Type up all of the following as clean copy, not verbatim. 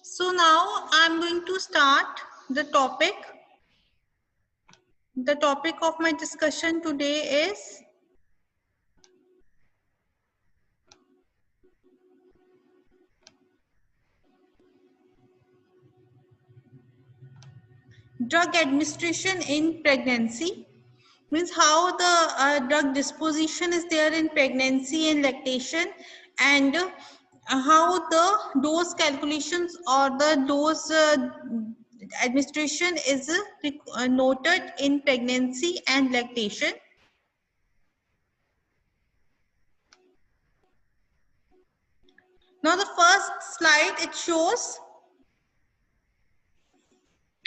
So now I'm going to start the topic. The topic of my discussion today is drug administration in pregnancy. Means how the drug disposition is there in pregnancy and lactation, and how the dose calculations or the dose administration is noted in pregnancy and lactation. Now the first slide, it shows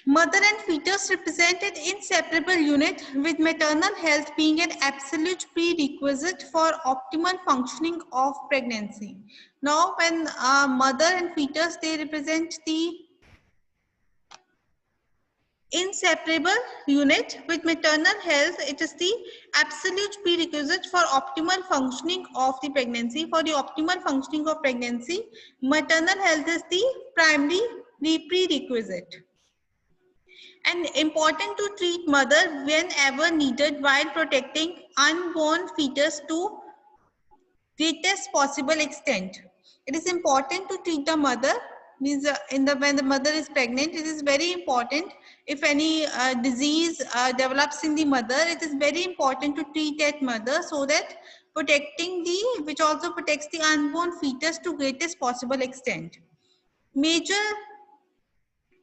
mother and fetus represented inseparable unit, with maternal health being an absolute prerequisite for optimal functioning of pregnancy. Now when mother and fetus, they represent the inseparable unit, with maternal health, it is the absolute prerequisite for optimal functioning of the pregnancy. For the optimal functioning of pregnancy, maternal health is the primary prerequisite. And important to treat mother whenever needed while protecting unborn fetus to greatest possible extent. It is important to treat the mother, means when the mother is pregnant, it is very important. If any disease develops in the mother, it is very important to treat that mother, so that which also protects the unborn fetus to greatest possible extent. Major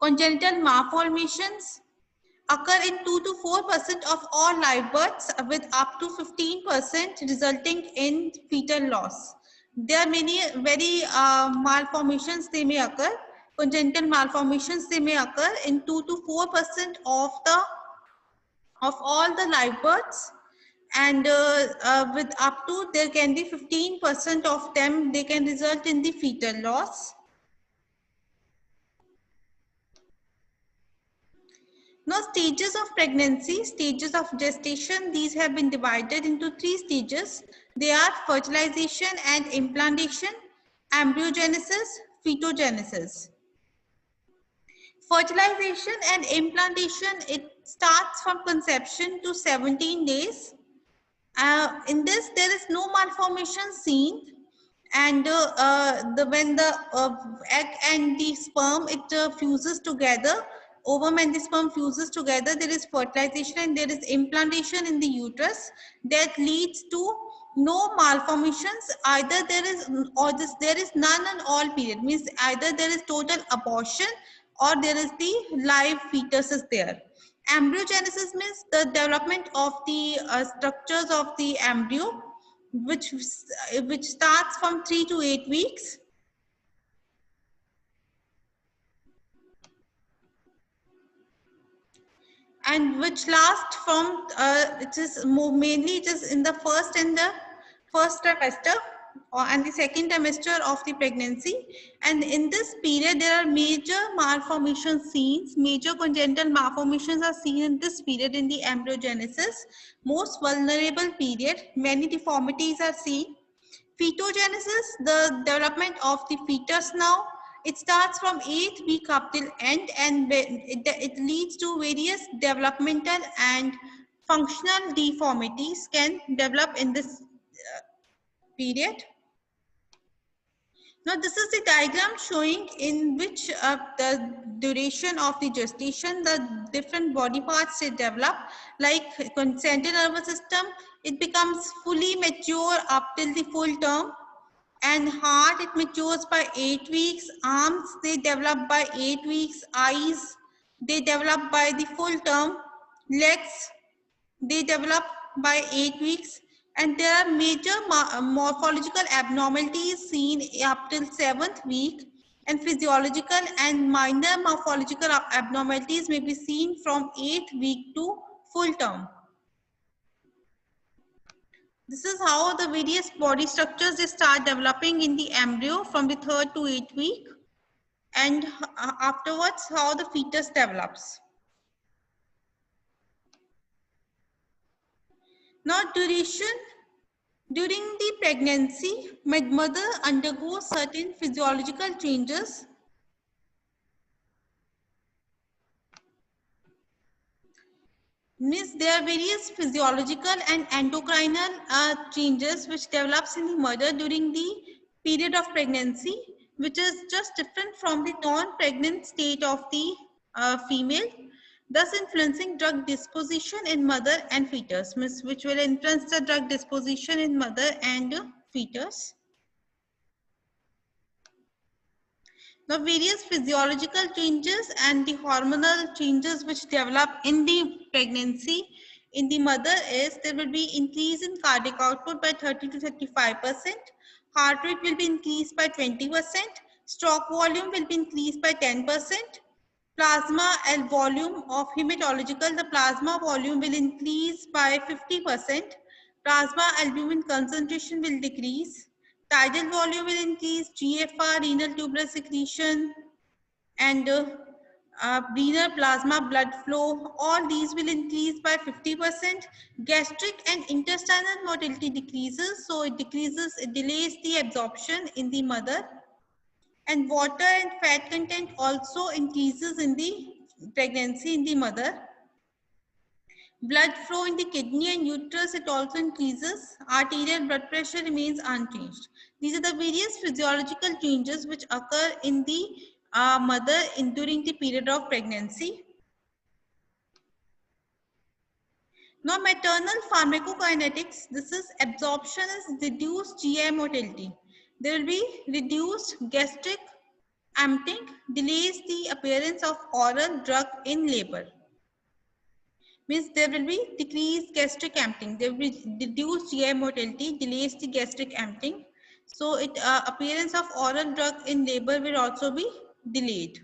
congenital malformations occur in 2 to 4% of all live births, with up to 15% resulting in fetal loss. There are many very malformations they may occur. Congenital malformations they may occur in 2 to 4% of all the live births, and with up to, there can be 15% of them, they can result in the fetal loss. Now, stages of pregnancy, stages of gestation, these have been divided into 3 stages. They are fertilization and implantation, embryogenesis, fetogenesis. Fertilization and implantation, it starts from conception to 17 days. In this, there is no malformation seen, and when the egg and the sperm, it fuses together, ovum and the sperm fuses together, there is fertilization and there is implantation in the uterus that leads to no malformations. Either there is, or there is none and all period, means either there is total abortion or there is the live fetus is there. Embryogenesis means the development of the structures of the embryo, which starts from 3 to 8 weeks. And which last from, it is mainly it is in the first trimester and the second trimester of the pregnancy. And in this period, there are major malformation scenes, major congenital malformations are seen in this period, in the embryogenesis. Most vulnerable period, many deformities are seen. Fetogenesis, the development of the fetus now, it starts from 8th week up till end, and it leads to various developmental and functional deformities can develop in this period. Now, this is the diagram showing in which the duration of the gestation, the different body parts they develop, like central nervous system, it becomes fully mature up till the full term. And heart, it matures by 8 weeks. Arms, they develop by 8 weeks. Eyes, they develop by the full term. Legs, they develop by 8 weeks. And there are major morphological abnormalities seen up till 7th week, and physiological and minor morphological abnormalities may be seen from 8th week to full term. This is how the various body structures they start developing in the embryo from the 3rd to 8th week, and afterwards how the fetus develops. Now, duration During the pregnancy, mother undergoes certain physiological changes. Means there are various physiological and endocrinal changes which develops in the mother during the period of pregnancy, which is just different from the non-pregnant state of the female, thus influencing drug disposition in mother and fetus, means which will influence the drug disposition in mother and fetus. The various physiological changes and the hormonal changes which develop in the pregnancy in the mother is there will be increase in cardiac output by 30 to 35%, heart rate will be increased by 20%, stroke volume will be increased by 10%, plasma and volume of hematological, the plasma volume will increase by 50%, plasma albumin concentration will decrease, tidal volume will increase, GFR, renal tubular secretion, and renal plasma blood flow, all these will increase by 50%. Gastric and intestinal motility decreases, so it decreases, it delays the absorption in the mother. And water and fat content also increases in the pregnancy in the mother. Blood flow in the kidney and uterus, it also increases. Arterial blood pressure remains unchanged. These are the various physiological changes which occur in the mother during the period of pregnancy. Now, maternal pharmacokinetics, this is absorption is reduced GI motility. There will be reduced gastric emptying, delays the appearance of oral drug in labor. Means there will be decreased gastric emptying, there will be reduced GI motility, delays the gastric emptying. So it appearance of oral drug in labor will also be delayed.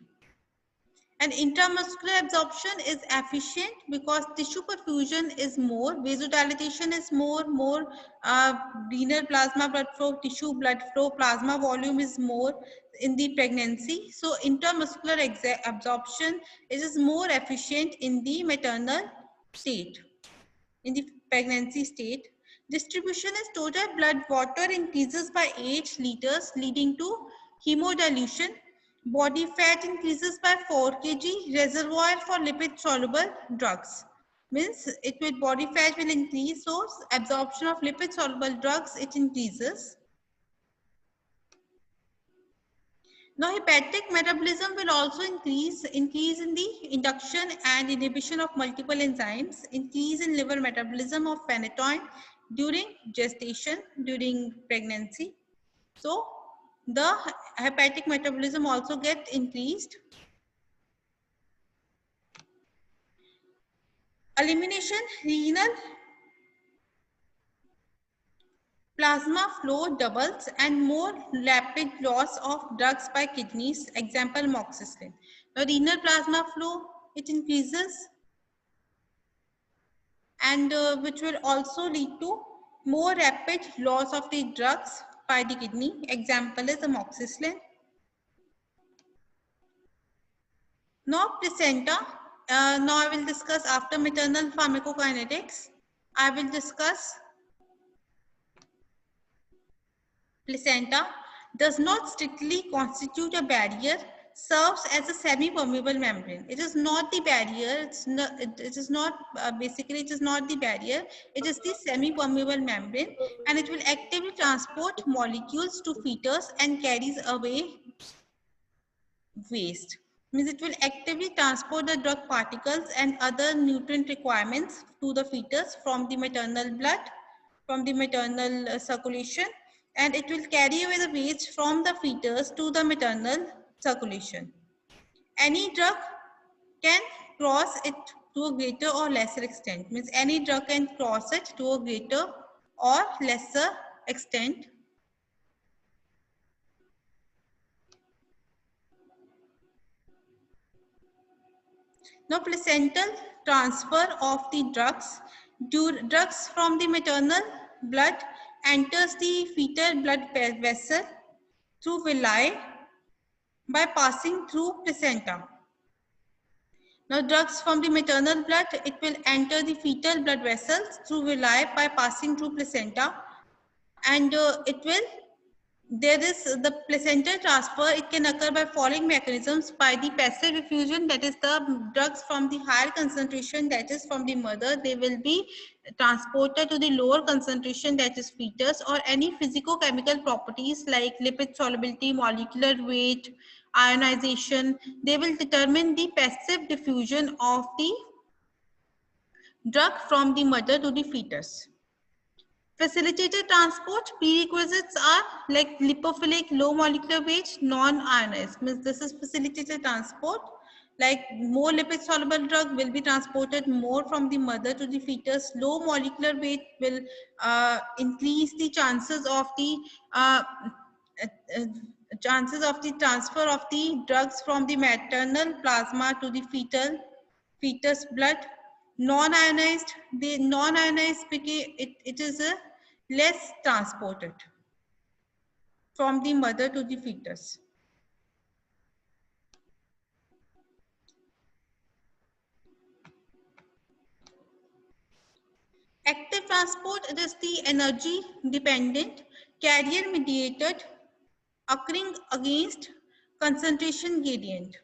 And intramuscular absorption is efficient because tissue perfusion is more, vasodilatation is more renal plasma blood flow, tissue blood flow, plasma volume is more in the pregnancy. So intramuscular absorption is more efficient in the maternal state, in the pregnancy state. Distribution is total blood water increases by 8 liters leading to hemodilution. Body fat increases by 4 kg, reservoir for lipid soluble drugs. Means it will body fat will increase, so absorption of lipid soluble drugs it increases. Now hepatic metabolism will also increase in the induction and inhibition of multiple enzymes, increase in liver metabolism of phenytoin during gestation, during pregnancy. So the hepatic metabolism also get increased. Elimination, renal plasma flow doubles and more rapid loss of drugs by kidneys, example amoxicillin. Now renal plasma flow, it increases and which will also lead to more rapid loss of the drugs by the kidney, example is amoxicillin. Now placenta, now I will discuss after maternal pharmacokinetics, I will discuss placenta. Does not strictly constitute a barrier, serves as a semi-permeable membrane. It is not the barrier, it is not basically it is not the barrier, it is the semi-permeable membrane, and it will actively transport molecules to fetus and carries away waste. Means it will actively transport the drug particles and other nutrient requirements to the fetus from the maternal blood, from the maternal circulation, and it will carry away the waste from the fetus to the maternal circulation. Any drug can cross it to a greater or lesser extent. Means any drug can cross it to a greater or lesser extent. Now, placental transfer of the drugs. Drugs from the maternal blood enters the fetal blood vessel through villi by passing through placenta. Now, drugs from the maternal blood, it will enter the fetal blood vessels through villi by passing through placenta. and there is the placental transfer. It can occur by following mechanisms: by the passive diffusion, that is the drugs from the higher concentration, that is from the mother, they will be transported to the lower concentration, that is fetus, or any physicochemical properties like lipid solubility, molecular weight, ionization, they will determine the passive diffusion of the drug from the mother to the fetus. Facilitated transport prerequisites are like lipophilic, low molecular weight, non-ionized. Means this is facilitated transport. Like more lipid soluble drug will be transported more from the mother to the fetus. Low molecular weight will increase the chances of the uh, uh, transfer of the drugs from the maternal plasma to the fetus blood. Non-ionized, the non-ionized, it is a less transported from the mother to the fetus. Active transport, it is the energy dependent, carrier mediated, occurring against concentration gradient.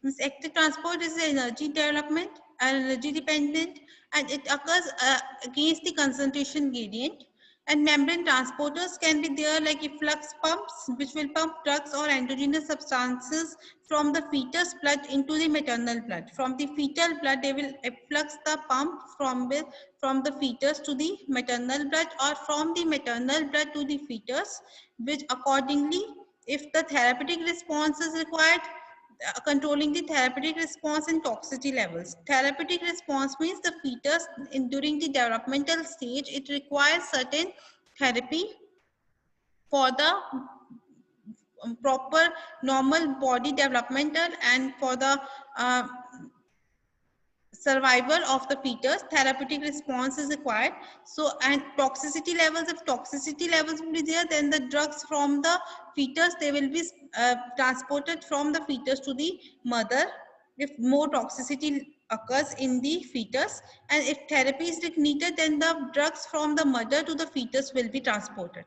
This active transport is the energy development and energy dependent, and it occurs against the concentration gradient. And membrane transporters can be there like efflux pumps, which will pump drugs or endogenous substances from the fetus blood into the maternal blood. From the fetal blood, they will efflux the pump from the fetus to the maternal blood, or from the maternal blood to the fetus, which accordingly, if the therapeutic response is required, controlling the therapeutic response and toxicity levels. Therapeutic response means the fetus during the developmental stage, it requires certain therapy for the proper normal body developmental and for the uh, survival of the fetus. Therapeutic response is required. So, and toxicity levels, if toxicity levels will be there, then the drugs from the fetus, they will be transported from the fetus to the mother if more toxicity occurs in the fetus. And if therapy is needed, then the drugs from the mother to the fetus will be transported.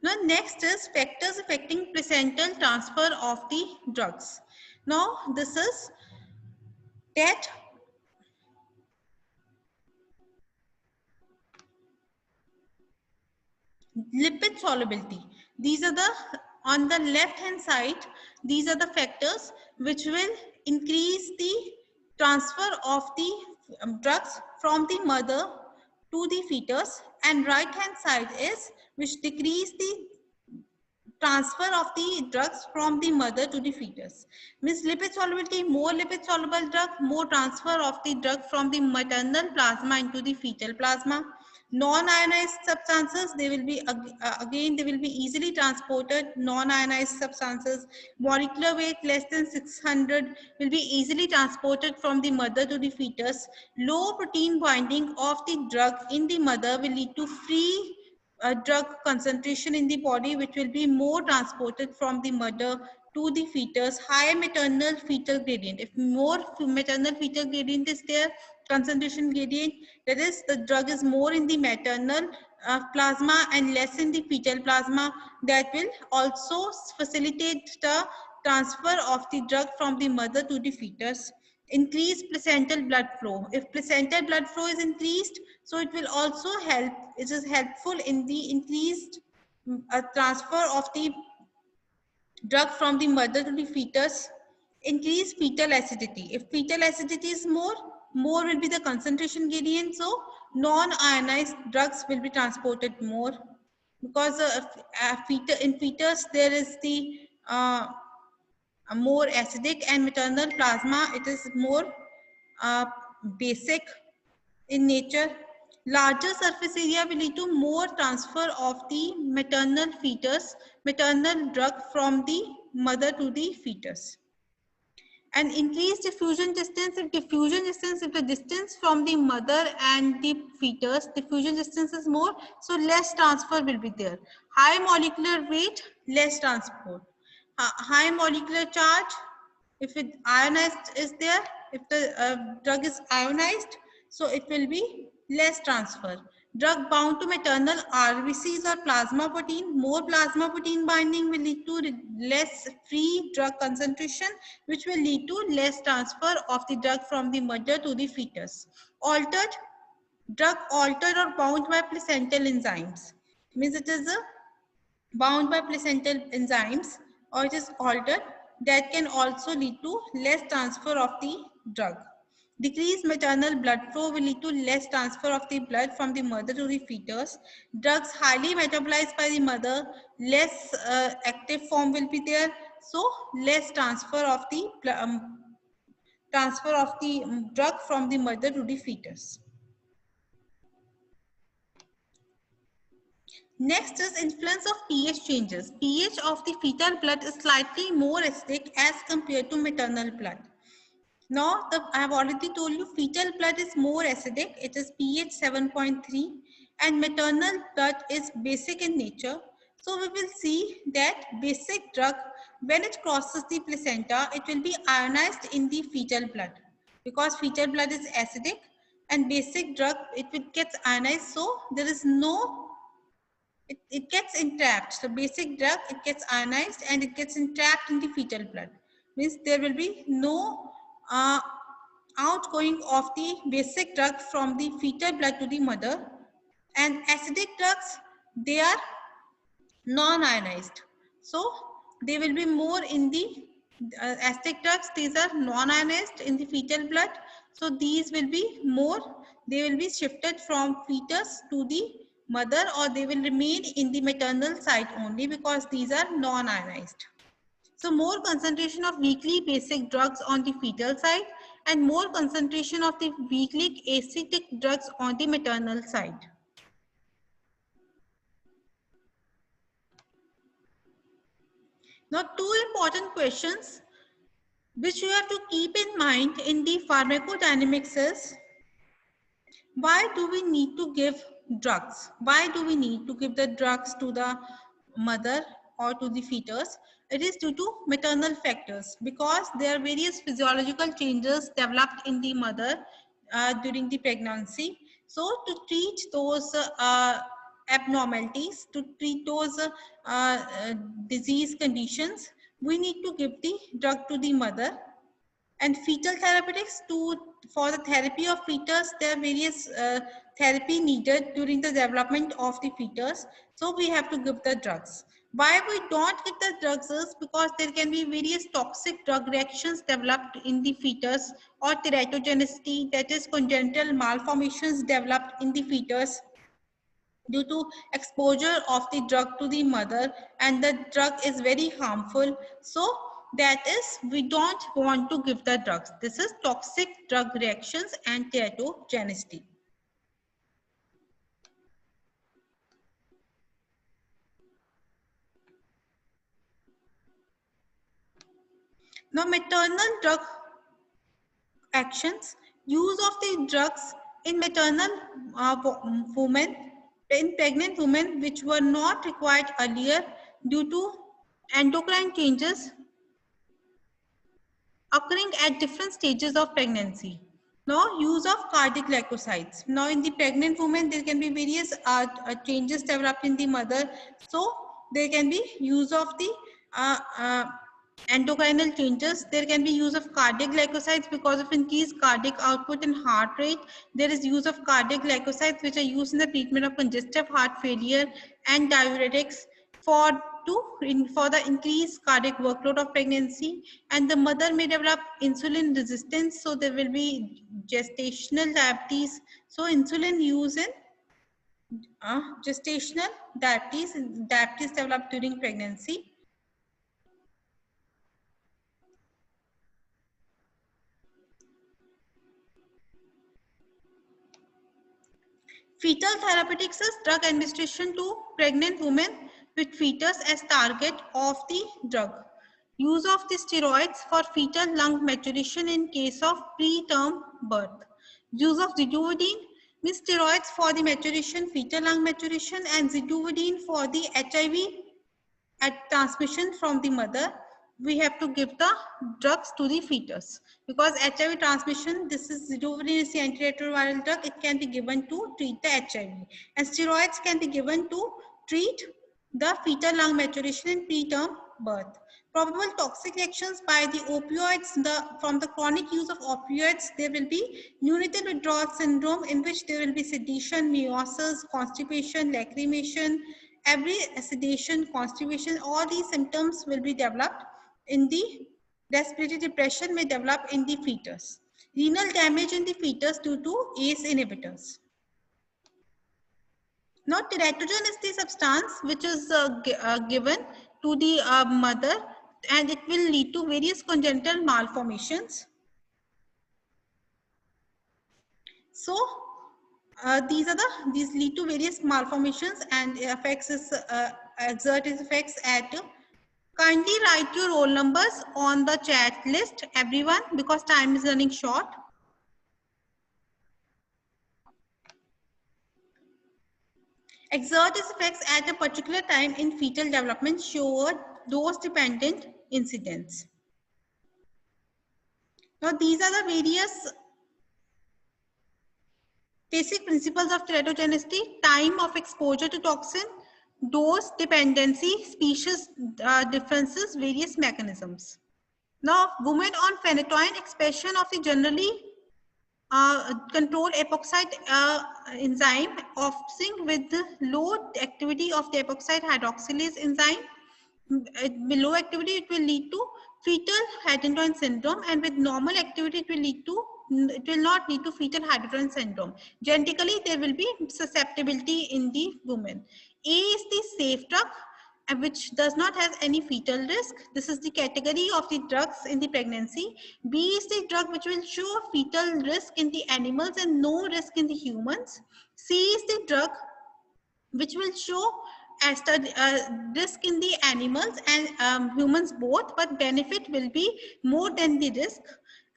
Now next is factors affecting placental transfer of the drugs. Now this is that lipid solubility. These are the, on the left hand side, these are the factors which will increase the transfer of the drugs from the mother to the fetus, and right hand side is which decrease the transfer of the drugs from the mother to the fetus. Means lipid solubility, more lipid soluble drug, more transfer of the drug from the maternal plasma into the fetal plasma. Non-ionized substances, they will be again, they will be easily transported. Non-ionized substances, molecular weight less than 600 will be easily transported from the mother to the fetus. Low protein binding of the drug in the mother will lead to free drug concentration in the body, which will be more transported from the mother to the fetus. High maternal fetal gradient, if more maternal fetal gradient is there, concentration gradient, that is the drug is more in the maternal plasma and less in the fetal plasma, that will also facilitate the transfer of the drug from the mother to the fetus. Increased placental blood flow, if placental blood flow is increased, so it will also help, it is helpful in the increased transfer of the drug from the mother to the fetus. Increase fetal acidity, if fetal acidity is more will be the concentration gradient, so non-ionized drugs will be transported more, because in fetus there is the more acidic, and maternal plasma, it is more uh, basic in nature. Larger surface area will lead to more transfer of the maternal drug from the mother to the fetus. And increased diffusion distance, if the distance from the mother and the fetus, diffusion distance is more, so less transfer will be there. High molecular weight, less transport. High molecular charge, if it ionized is there, if the drug is ionized, so it will be less transfer. Drug bound to maternal RBCs or plasma protein. More plasma protein binding will lead to less free drug concentration, which will lead to less transfer of the drug from the mother to the fetus. Altered, drug altered or bound by placental enzymes. Means it is bound by placental enzymes or it is altered, that can also lead to less transfer of the drug. Decreased maternal blood flow will lead to less transfer of the blood from the mother to the fetus. Drugs highly metabolized by the mother, less active form will be there, so less transfer of the drug from the mother to the fetus. Next is influence of pH changes. pH of the fetal blood is slightly more acidic as compared to maternal blood. Now, I have already told you fetal blood is more acidic. It is pH 7.3 and maternal blood is basic in nature. So, we will see that basic drug, when it crosses the placenta, it will be ionized in the fetal blood because fetal blood is acidic and basic drug, it will get ionized. So, there is no it gets entrapped. So basic drug, it gets ionized and it gets entrapped in the fetal blood. Means there will be no outgoing of the basic drug from the fetal blood to the mother. And acidic drugs, they are non-ionized. So they will be more in the acidic drugs. These are non-ionized in the fetal blood. So these will be more, they will be shifted from fetus to the mother or they will remain in the maternal site only because these are non-ionized. So more concentration of weakly basic drugs on the fetal side and more concentration of the weakly acidic drugs on the maternal side. Now, two important questions which you have to keep in mind in the pharmacodynamics is, why do we need to give drugs? Why do we need to give the drugs to the mother or to the fetus? It is due to maternal factors because there are various physiological changes developed in the mother during the pregnancy. So to treat those abnormalities, to treat those disease conditions, we need to give the drug to the mother. And fetal therapeutics, for the therapy of fetus, there are various therapy needed during the development of the fetus. So we have to give the drugs. Why we don't give the drugs is because there can be various toxic drug reactions developed in the fetus or teratogenicity, that is congenital malformations developed in the fetus due to exposure of the drug to the mother, and the drug is very harmful. So that is, we don't want to give the drugs. This is toxic drug reactions and teratogenicity. Now maternal drug actions, use of the drugs in maternal women, in pregnant women which were not required earlier due to endocrine changes occurring at different stages of pregnancy. Now, use of cardiac glycosides. Now, in the pregnant woman, there can be various changes developed in the mother. So, there can be use of the endocrinal changes. There can be use of cardiac glycosides because of increased cardiac output and heart rate. There is use of cardiac glycosides which are used in the treatment of congestive heart failure and diuretics for the increased cardiac workload of pregnancy, and the mother may develop insulin resistance, so there will be gestational diabetes. So insulin use in gestational diabetes developed during pregnancy. Fetal therapeutics is drug administration to pregnant women with fetus as target of the drug. Use of the steroids for fetal lung maturation in case of preterm birth. Use of zidovudine means steroids for the maturation, fetal lung maturation, and zidovudine for the HIV transmission from the mother. we have to give the drugs to the fetus, because HIV transmission, this is retrovirus antiretroviral drug, it can be given to treat the HIV, and steroids can be given to treat the fetal lung maturation in preterm birth. Probable toxic reactions by the opioids, from the chronic use of opioids, there will be neonatal withdrawal syndrome, in which there will be sedation, meiosis, constipation, lacrimation, every sedation, constipation, all these symptoms will be developed in the respiratory depression may develop in the fetus. Renal damage in the fetus due to ACE inhibitors. Now, teratogen is the substance which is given to the mother, and it will lead to various congenital malformations. So, these lead to various malformations and exert its effects at. Kindly write your roll numbers on the chat list, everyone, because time is running short. Exert its effects at a particular time in fetal development showed dose-dependent incidence. Now, these are the various basic principles of teratogenicity: time of exposure to toxin, dose dependency, species differences, various mechanisms. Now, women on phenytoin, expression of the generally control epoxide enzyme offspring with the low activity of the epoxide hydroxylase enzyme. Below activity, it will lead to fetal hydantoin syndrome, and with normal activity, it will not lead to fetal hydantoin syndrome. Genetically, there will be susceptibility in the woman. A is the safe drug, which does not have any fetal risk. This is the category of the drugs in the pregnancy. B is the drug which will show fetal risk in the animals and no risk in the humans. C is the drug which will show as risk in the animals and humans both, but benefit will be more than the risk.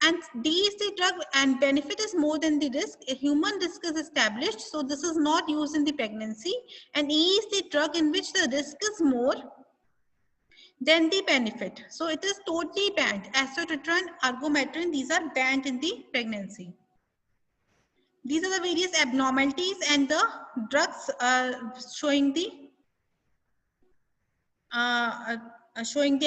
And D is the drug and benefit is more than the risk. A human risk is established, so this is not used in the pregnancy. And E is the drug in which the risk is more than the benefit. So it is totally banned. Acetyltretinoin, argometrin, these are banned in the pregnancy. These are the various abnormalities and the drugs showing the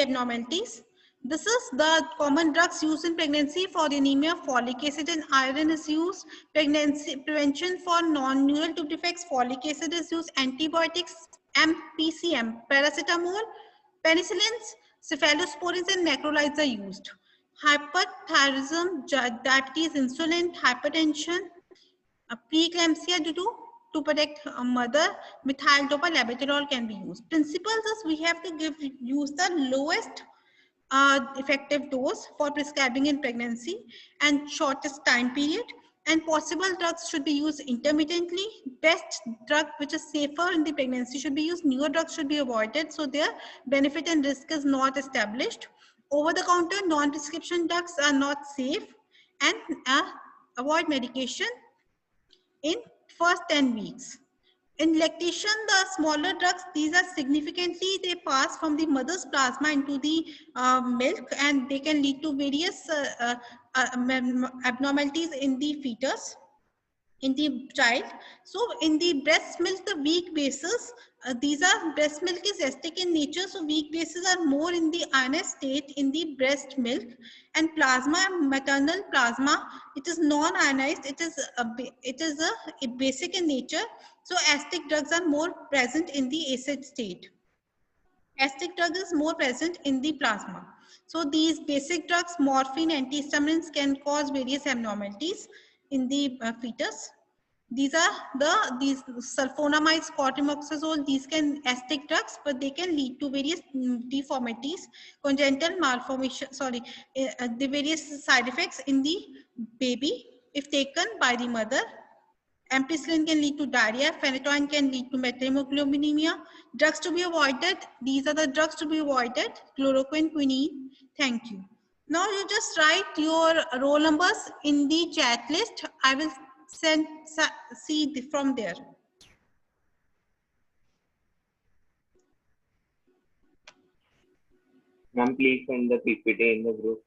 abnormalities. This is the common drugs used in pregnancy for anemia. Folic acid and iron is used. Pregnancy prevention for non-neural tube defects. Folic acid is used. Antibiotics, MPCM, paracetamol, penicillins, cephalosporins, and macrolides are used. Hyperthyroidism, diabetes, insulin, hypertension, preeclampsia due to protect a mother, methyl dopa labetalol can be used. Principles is we have to use the lowest effective dose for prescribing in pregnancy and shortest time period, and possible drugs should be used intermittently. Best drug which is safer in the pregnancy should be used. Newer drugs should be avoided, so their benefit and risk is not established. Over the counter non-prescription drugs are not safe, and avoid medication in first 10 weeks. In lactation, the smaller drugs, these are significantly, they pass from the mother's plasma into the milk, and they can lead to various abnormalities in the fetus, in the child. So in the breast milk, the weak bases, breast milk is acidic in nature, so weak bases are more in the ionized state in the breast milk. And plasma, maternal plasma, it is non-ionized, it is a basic in nature, so acidic drugs are more present in the acid state. Acidic drug is more present in the plasma. So these basic drugs, morphine, antihistamines, can cause various abnormalities in the fetus. These are these sulfonamides, cotrimoxazole, these can acidic drugs, but they can lead to various deformities, congenital malformation, the various side effects in the baby if taken by the mother. Ampicillin can lead to diarrhea. Phenytoin can lead to methemoglobinemia. Drugs to be avoided. These are the drugs to be avoided. Chloroquine, quinine. Thank you. Now you just write your roll numbers in the chat list. I will see from there. Ma'am, please send the PPT in the group.